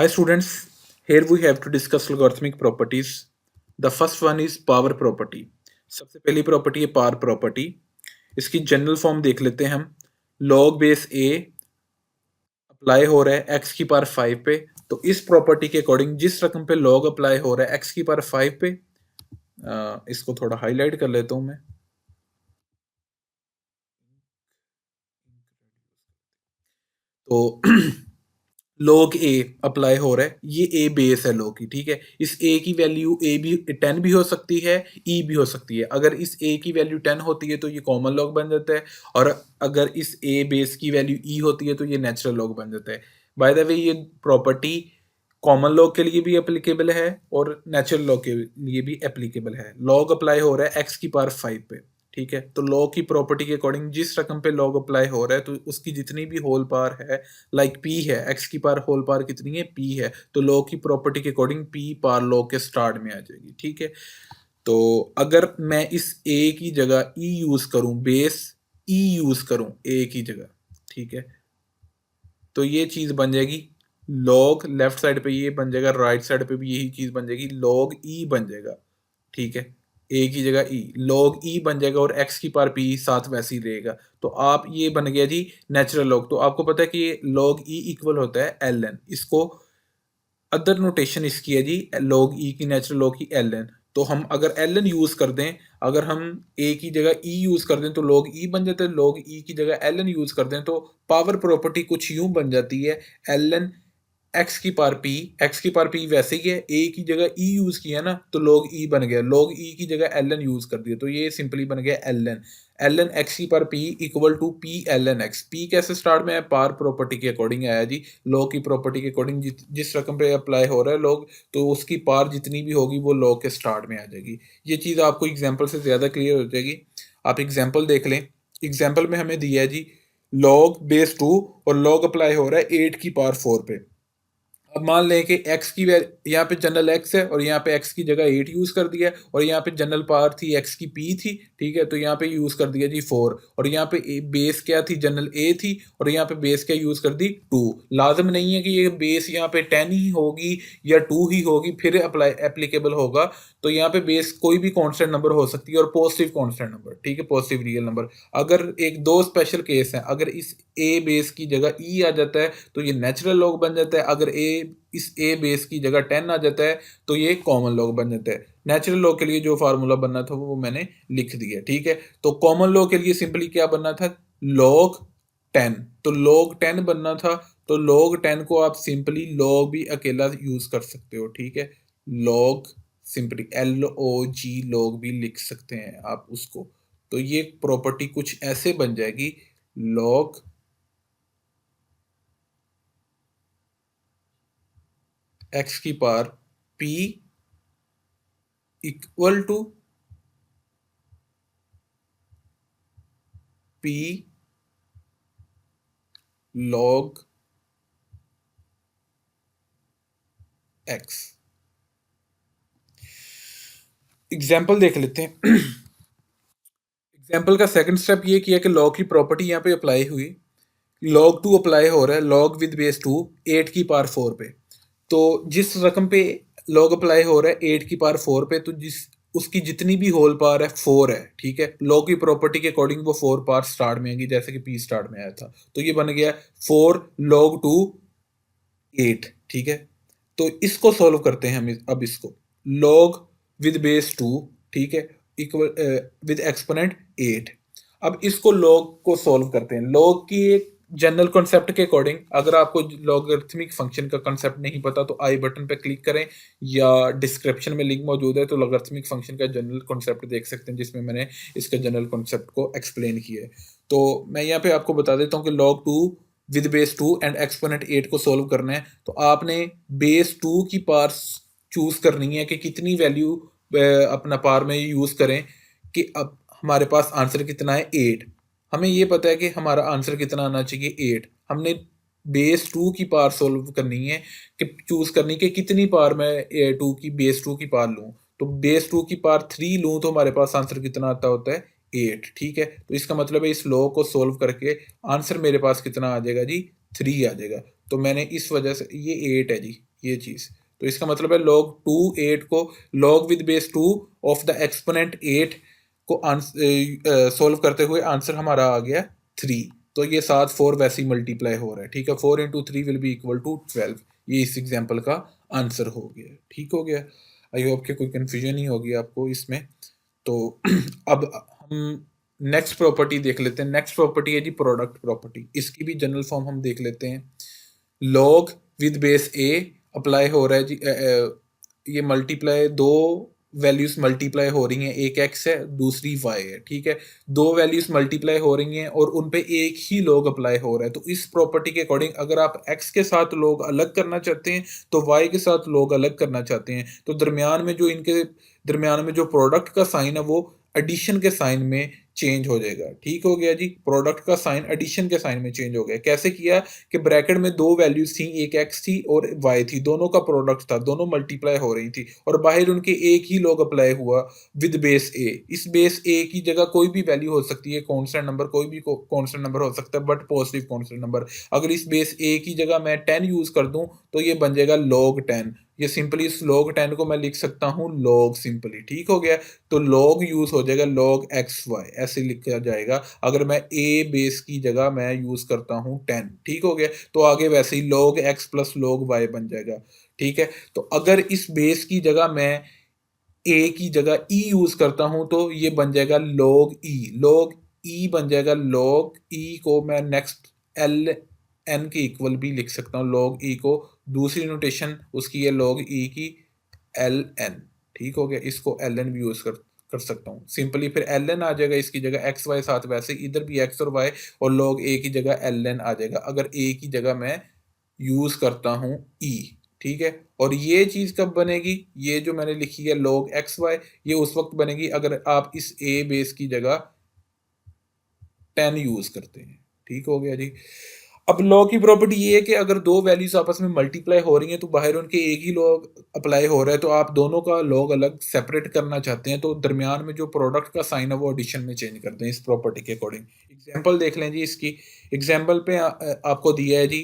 Hi students, here we have to discuss logarithmic properties. The first one is power property. सबसे पहली property है power property. इसकी general form देख लेते हैं हम. log बेस a अप्लाई हो रहा है x की पावर 5 पे. तो इस प्रॉपर्टी के अकॉर्डिंग जिस रकम पे log अप्लाई हो रहा है x की पावर 5 पे, इसको थोड़ा हाईलाइट कर लेता हूं मैं. तो log a अप्लाई हो रहा है, ये a बेस है log की, ठीक है. इस a की वैल्यू a भी 10 भी हो सकती है, e भी हो सकती है. अगर इस a की वैल्यू 10 होती है तो ये कॉमन log बन जाता है, और अगर इस a बेस की वैल्यू e होती है तो ये नेचुरल log बन जाता है. बाय द वे ये प्रॉपर्टी कॉमन log के लिए भी एप्लीकेबल है और नेचुरल log के लिए भी एप्लीकेबल है. log अप्लाई हो रहा है x की पावर 5 पे, ठीक है. तो log की प्रॉपर्टी के अकॉर्डिंग जिस रकम पे log अप्लाई हो रहा है तो उसकी जितनी भी होल पावर है, लाइक p है, x की पावर होल पावर कितनी है, p है, तो log की प्रॉपर्टी के अकॉर्डिंग p पावर log के स्टार्ट में आ जाएगी, ठीक है. तो अगर मैं इस a की जगह e यूज करूं, बेस e यूज करूं a की जगह, ठीक है, तो ये चीज बन जाएगी log, लेफ्ट साइड पे ये बन जाएगा, राइट साइड पे भी यही चीज बन जाएगी, log e बन जाएगा, ठीक है. a की जगह e, log e बन जाएगा और x की पावर p साथ वैसे ही रहेगा. तो आप ये बन गया जी नेचुरल log. तो आपको पता है कि ये log e इक्वल होता है ln. इसको अदर नोटेशन इसकी है जी log e की, नेचुरल log की ln. तो हम अगर ln यूज कर दें, अगर हम a की जगह e यूज कर दें तो log e बन जाता है. log e की जगह ln यूज कर दें तो पावर प्रॉपर्टी कुछ यूं बन जाती है ln x की पावर p. x की पावर p वैसे ही है, a की जगह e यूज किया ना तो log e बन गया, log e की जगह ln यूज कर दिया तो ये सिंपली बन गया ln x की power p equal to p ln x. p कैसे स्टार्ट में है, पावर प्रॉपर्टी के अकॉर्डिंग आया जी. log की प्रॉपर्टी के अकॉर्डिंग जिस रकम पे अप्लाई हो रहा है log, तो उसकी पावर जितनी भी होगी वो log के स्टार्ट में आ जाएगी. ये चीज़ आपको एग्जाम्पल से ज़्यादा क्लियर हो जाएगी. आप एग्जाम्पल देख लें. एग्जाम्पल में हमें दिया है जी log बेस 2 और log अप्लाई हो रहा है 8 की पावर 4 पे. अब मान लें कि x की यहाँ पे जनरल x है और यहाँ पे x की जगह 8 यूज कर दिया, और यहाँ पे जनरल पावर थी x की p थी, ठीक है, तो यहाँ पे यूज कर दिया जी 4, और यहाँ पे बेस क्या थी, जनरल a थी, और यहाँ पे बेस क्या यूज कर दी 2. लाजम नहीं है कि ये बेस यहाँ पे 10 ही होगी या 2 ही होगी फिर अप्लाई एप्लीकेबल होगा. तो यहाँ पे बेस कोई भी कांस्टेंट नंबर हो सकती है और पॉजिटिव कांस्टेंट नंबर, ठीक है, पॉजिटिव रियल नंबर. अगर एक दो स्पेशल केस है, अगर इस a बेस की जगह e आ जाता है तो ये नेचुरल log बन जाता है. अगर इस a बेस की जगह 10 आ जाता है तो ये कॉमन log बन जाता है. नेचुरल log के लिए जो फार्मूला बनना था वो मैंने लिख दिया, ठीक है. तो कॉमन log के लिए सिंपली क्या बनना था, log 10. तो log 10 बनना था, तो log 10 को आप सिंपली log भी अकेला यूज कर सकते हो, ठीक है. log सिंपली log log भी लिख सकते हैं आप उसको. तो ये प्रॉपर्टी कुछ ऐसे बन जाएगी log x की power p equal to p log x. Example देख लेते हैं. एग्जाम्पल का सेकंड स्टेप ये किया कि log की प्रॉपर्टी यहाँ पे अप्लाई हुई, log 2 अप्लाई हो रहा है, log विद बेस 2 8 की पावर 4 पे. तो जिस रकम पे log अप्लाई हो रहा है 8 की पावर 4 पे, तो जिस उसकी जितनी भी होल पावर है 4 है, ठीक है. log की प्रॉपर्टी के अकॉर्डिंग वो 4 पावर स्टार्ट में आएगी जैसे कि p स्टार्ट में आया था. तो ये बन गया 4 log 2 8, ठीक है. तो इसको सॉल्व करते हैं हम. अब इसको log विद बेस 2, ठीक है, इक्वल विद एक्सपोनेंट 8. अब इसको log को सॉल्व करते हैं. log की एक जनरल कॉन्सेप्ट के अकॉर्डिंग, अगर आपको लॉगरिथमिक फंक्शन का कॉन्सेप्ट नहीं पता तो आई बटन पे क्लिक करें या डिस्क्रिप्शन में लिंक मौजूद है, तो लॉगरिथमिक फंक्शन का जनरल कॉन्सेप्ट देख सकते हैं जिसमें मैंने इसका जनरल कॉन्सेप्ट को एक्सप्लेन किया है. तो मैं यहाँ पे आपको बता देता हूँ कि log 2 with base 2 and exponent 8 को सोल्व करना है. तो आपने बेस 2 की पावर चूज करनी है कि कितनी वैल्यू अपना पावर में यूज करें, कि अब हमारे पास आंसर कितना है 8. हमें ये पता है कि हमारा आंसर कितना आना चाहिए 8. हमने बेस 2 की पावर सोल्व करनी है कि चूज करनी कि कितनी पावर मैं 2 की बेस 2 की पावर लूँ. तो बेस 2 की पावर 3 लूँ तो हमारे पास आंसर कितना आता होता है 8, ठीक है. तो इसका मतलब है इस लॉ को सोल्व करके आंसर मेरे पास कितना आ जाएगा जी 3 आ जाएगा. तो मैंने इस वजह से ये 8 है जी, ये चीज़। तो इसका मतलब है log 2 8 को log with base 2 of the exponent 8 को सॉल्व करते हुए आंसर हमारा आ गया 3। तो ये साथ 4 वैसे ही मल्टीप्लाई हो रहा है, ठीक है। 4 into 3 will be equal to 12। ये इस एग्जाम्पल का आंसर हो गया, ठीक हो गया। आई होप कि कोई कन्फ्यूजन नहीं होगी आपको इसमें। तो अब हम नेक्स्ट प्रॉपर्टी देख लेते हैं। नेक्स्ट प्रॉपर्टी है जी प्रोडक्ट प्रॉपर्टी। इसकी भी जनरल फॉर्म हम देख लेते हैं। Log with base A apply हो रहा है जी, ये मल्टीप्लाई, दो वैल्यूज मल्टीप्लाई हो रही हैं, एक एक्स है दूसरी वाई है, ठीक है। दो वैल्यूज मल्टीप्लाई हो रही हैं और उन पे एक ही लॉग अप्लाई हो रहा है। तो इस प्रॉपर्टी के अकॉर्डिंग अगर आप एक्स के साथ लॉग अलग करना चाहते हैं तो वाई के साथ लॉग अलग करना चाहते हैं, तो दरमियान में जो इनके दरमियान में जो प्रोडक्ट का साइन है वो एडिशन के साइन में चेंज हो जाएगा, ठीक हो गया जी। प्रोडक्ट का साइन एडिशन के साइन में चेंज हो गया। कैसे किया कि ब्रैकेट में दो वैल्यूज थी, एक एक्स थी और वाई थी, दोनों का प्रोडक्ट था, दोनों मल्टीप्लाई हो रही थी और बाहर उनके एक ही लॉग अप्लाई हुआ विद बेस ए। इस बेस ए की जगह कोई भी वैल्यू हो सकती है, कॉन्स्टेंट नंबर, कोई भी कॉन्स्टेंट नंबर हो सकता है बट पॉजिटिव कॉन्स्टेंट नंबर। अगर इस बेस ए की जगह मैं 10 यूज कर दूं तो ये बन जाएगा log 10। ये सिंपली इस log 10 को मैं लिख सकता हूं log सिंपली, ठीक हो गया। तो log यूज हो जाएगा log एक्स वाई, ऐसे लिखा जाएगा अगर मैं a बेस की जगह मैं यूज करता हूं 10, ठीक हो गया। तो आगे वैसे ही log x plus log y बन जाएगा, ठीक है। तो अगर इस बेस की जगह मैं a की जगह e यूज करता हूं तो ये बन जाएगा log e। log e बन जाएगा, log e को मैं नेक्स्ट l n के इक्वल भी लिख सकता हूँ। log e को दूसरी नोटेशन उसकी है log e की एल एन, ठीक हो गया। इसको एल एन भी यूज कर सकता हूँ सिंपली। फिर एल एन आ जाएगा इसकी जगह एक्स वाई साथ, वैसे इधर भी एक्स और वाई और log ए की जगह एल एन आ जाएगा अगर ए की जगह मैं यूज करता हूँ ई, ठीक है। और ये चीज कब बनेगी, ये जो मैंने लिखी है log एक्स वाई, ये उस वक्त बनेगी अगर आप इस ए बेस की जगह 10 यूज करते हैं, ठीक हो गया जी। अब लॉ की प्रॉपर्टी ये है कि अगर दो वैल्यूज आपस में मल्टीप्लाई हो रही हैं तो बाहर उनके एक ही लॉग अप्लाई हो रहा है, तो आप दोनों का लॉग अलग सेपरेट करना चाहते हैं तो दरमियान में जो प्रोडक्ट का साइन है वो एडिशन में चेंज करते हैं इस प्रॉपर्टी के अकॉर्डिंग। एग्जांपल देख लें जी इसकी। एग्जांपल पे आपको दिया है जी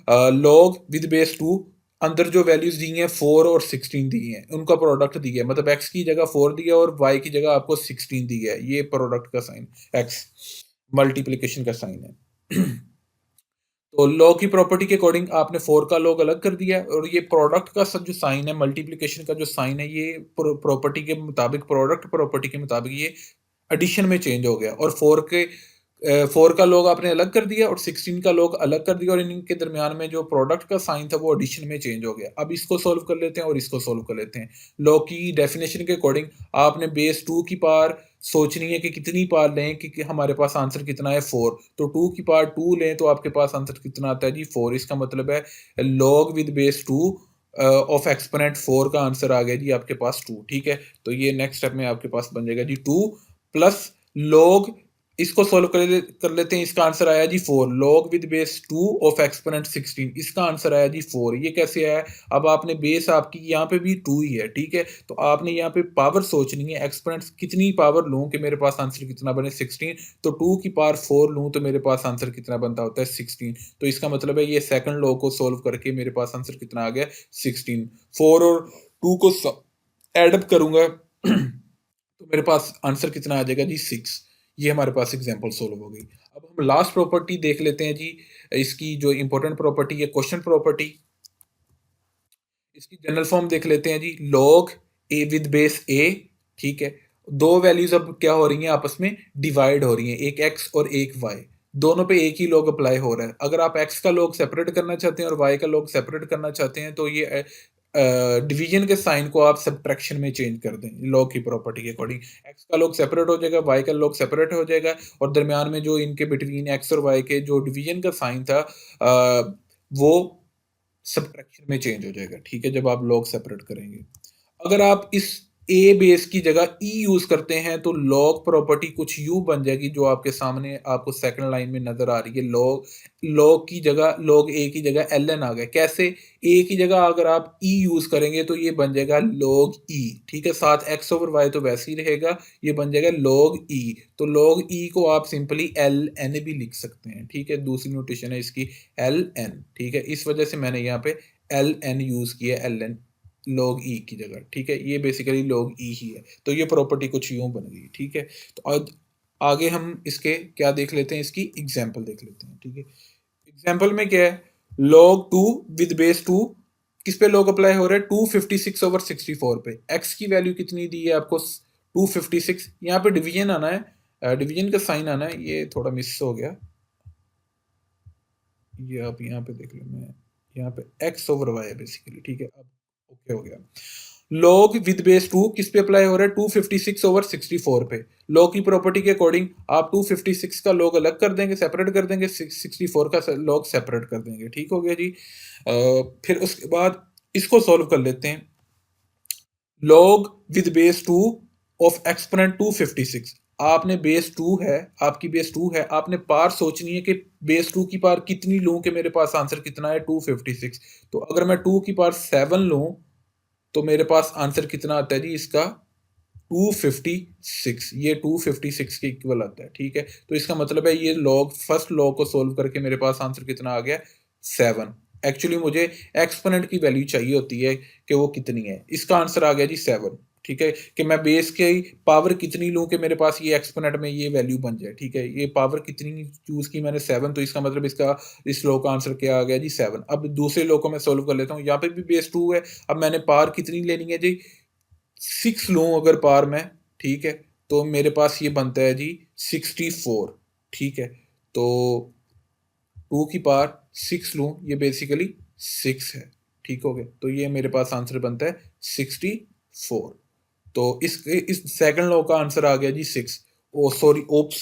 लॉग विद बेस 2, अंदर जो वैल्यूज दी हैं 4 और 16 दी हैं, उनका प्रोडक्ट दिया है, मतलब x की जगह 4 दिया और y की जगह आपको 16 दिया है। ये प्रोडक्ट का साइन x मल्टीप्लिकेशन का साइन है। तो लॉ की प्रॉपर्टी के अकॉर्डिंग आपने 4 का लॉग अलग कर दिया और ये प्रोडक्ट का सब जो साइन है, मल्टीप्लिकेशन का जो साइन है, ये प्रॉपर्टी के मुताबिक, प्रोडक्ट प्रॉपर्टी के मुताबिक ये एडिशन में चेंज हो गया। और 4 का लॉग आपने अलग कर दिया और 16 का लॉग अलग कर दिया और इनके दरमियान में जो प्रोडक्ट का साइन था वो एडिशन में चेंज हो गया। अब इसको सॉल्व कर लेते हैं और इसको सॉल्व कर लेते हैं। लॉ की डेफिनेशन के अकॉर्डिंग आपने बेस 2 की पावर सोचनी है कि कितनी पावर लें कि हमारे पास आंसर कितना है 4। तो 2 की पावर 2 लें तो आपके पास आंसर कितना आता है जी 4। इसका मतलब है log with base 2 of exponent 4 का आंसर आ गया जी आपके पास 2, ठीक है। तो ये नेक्स्ट स्टेप में आपके पास बन जाएगा जी 2 प्लस log, इसको सोल्व कर लेते हैं। इसका आंसर आया जी 4, log with base 2 of exponent 16, इसका आंसर आया जी 4। ये कैसे आया? अब आपने बेस आपकी यहाँ पे भी 2 ही है, ठीक है। तो आपने यहाँ पे पावर सोचनी है, एक्सपोनेंट कितनी पावर लूँ कि मेरे पास आंसर कितना बने 16। तो 2 की पावर 4 लूँ तो मेरे पास आंसर कितना बनता होता है 16। तो इसका मतलब है ये सेकंड लॉ को सोल्व करके मेरे पास आंसर कितना आ गया 16। 4 और 2 को एडअप करूंगा तो मेरे पास आंसर कितना आ जाएगा जी 6। ये हमारे पास एग्जांपल सोल्व हो गई। अब हम लास्ट प्रॉपर्टी देख लेते हैं जी। इसकी जो इंपॉर्टेंट प्रॉपर्टी है क्वेश्चन प्रॉपर्टी, इसकी जनरल फॉर्म देख लेते हैं जी। log a with base a, ठीक है। दो वैल्यूज अब क्या हो रही हैं, आपस में डिवाइड हो रही हैं, एक x और एक y, दोनों पे एक ही log अप्लाई हो रहा है। अगर आप x का log सेपरेट करना चाहते हैं और y का log सेपरेट करना चाहते हैं तो ये डिवीजन के साइन को आप सब्ट्रैक्शन में चेंज कर दें लॉ की प्रॉपर्टी के अकॉर्डिंग। x का log सेपरेट हो जाएगा, y का log सेपरेट हो जाएगा और दरमियान में जो इनके बिटवीन x और y के जो डिवीजन का साइन था वो सब्ट्रैक्शन में चेंज हो जाएगा, ठीक है, जब आप लॉग सेपरेट करेंगे। अगर आप इस ए बेस की जगह ई यूज करते हैं तो लॉग प्रॉपर्टी कुछ यू बन जाएगी जो आपके सामने आपको सेकंड लाइन में नजर आ रही है। लॉग लॉग की जगह लॉग ए की जगह एल एन आ गया। कैसे? ए की जगह अगर आप ई यूज करेंगे तो ये बन जाएगा लॉग ई, ठीक है। साथ एक्स ओवर वाई तो वैसे ही रहेगा, ये बन जाएगा लॉग ई। तो लॉग ई को आप सिंपली एल एन भी लिख सकते हैं, ठीक है। दूसरी नोटेशन है इसकी एल एन, ठीक है। इस वजह से मैंने यहाँ पे एल एन यूज किया, एल एन लॉग ई की जगह, ठीक है। ये बेसिकली लॉग ई ही है, तो ये प्रॉपर्टी कुछ यूं बन गई, ठीक है। तो अब आगे हम इसके क्या देख लेते हैं, इसकी एग्जांपल देख लेते हैं, ठीक है। एग्जांपल में क्या है, log 2 विद बेस 2 किस पे log अप्लाई हो रहा है, 256/64 पे। x की वैल्यू कितनी दी है आपको, 256। यहाँ पे डिवीजन आना है, डिवीजन का साइन आना है, ये थोड़ा मिस हो गया, ये आप यहाँ पे देख लो, मैं यहाँ पे x/y है बेसिकली, ठीक है। अब ओके हो गया। log विद बेस 2 किस पे अप्लाई हो रहा है, 256/64 पे। log की प्रॉपर्टी के अकॉर्डिंग आप 256 का log अलग कर देंगे, सेपरेट कर देंगे, 64 का log सेपरेट कर देंगे, ठीक हो गया जी। फिर उसके बाद इसको सॉल्व कर लेते हैं। log with base 2 of exponent 256। आपने बेस 2 है, आपकी बेस 2 है, आपने पार सोचनी है कि बेस 2 की पार कितनी लूं कि मेरे पास आंसर कितना है, 256। तो अगर मैं 2 की पार 7 लूं तो मेरे पास आंसर कितना आता है जी इसका, 256। ये 256 के इक्वल आता है, ठीक है। तो इसका मतलब है ये लॉग, फर्स्ट लॉग को सोल्व करके मेरे पास आंसर कितना आ गया, 7। एक्चुअली मुझे एक्सपोनेंट की वैल्यू चाहिए होती है कि वो कितनी है, इसका आंसर आ गया जी 7, ठीक है। कि मैं बेस की पावर कितनी लूं कि मेरे पास ये एक्सपोनेंट में ये वैल्यू बन जाए, ठीक है। ये पावर कितनी चूज की मैंने, 7, तो इसका मतलब इसका इस लो का आंसर क्या आ गया जी 7। अब दूसरे लो को मैं सोल्व कर लेता हूँ, यहाँ पे भी बेस 2 है। अब मैंने पावर कितनी लेनी है जी, 6 लूं अगर पार में, ठीक है, तो मेरे पास ये बनता है जी 64, ठीक है। तो 2 की पावर 6 लूं, ये बेसिकली 6 है, ठीक हो गया। तो ये मेरे पास आंसर बनता है 64। तो इस सेकंड लॉ का आंसर आ गया जी 6। ओ सॉरी, ओप्स,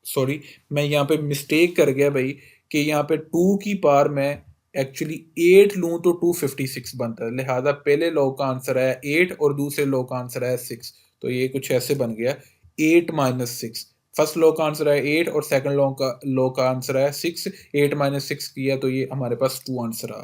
सॉरी, मैं यहाँ पे मिस्टेक कर गया भाई, कि यहाँ पे 2 की पावर में एक्चुअली 8 लूं तो 256 बनता है, लिहाजा पहले लॉ का आंसर है 8 और दूसरे लॉ का आंसर है 6। तो ये कुछ ऐसे बन गया, 8 माइनस 6। फर्स्ट लॉ का आंसर है 8 और सेकंड लॉ का आंसर है 6। 8 माइनस 6 किया तो ये हमारे पास 2 आंसर आ गया।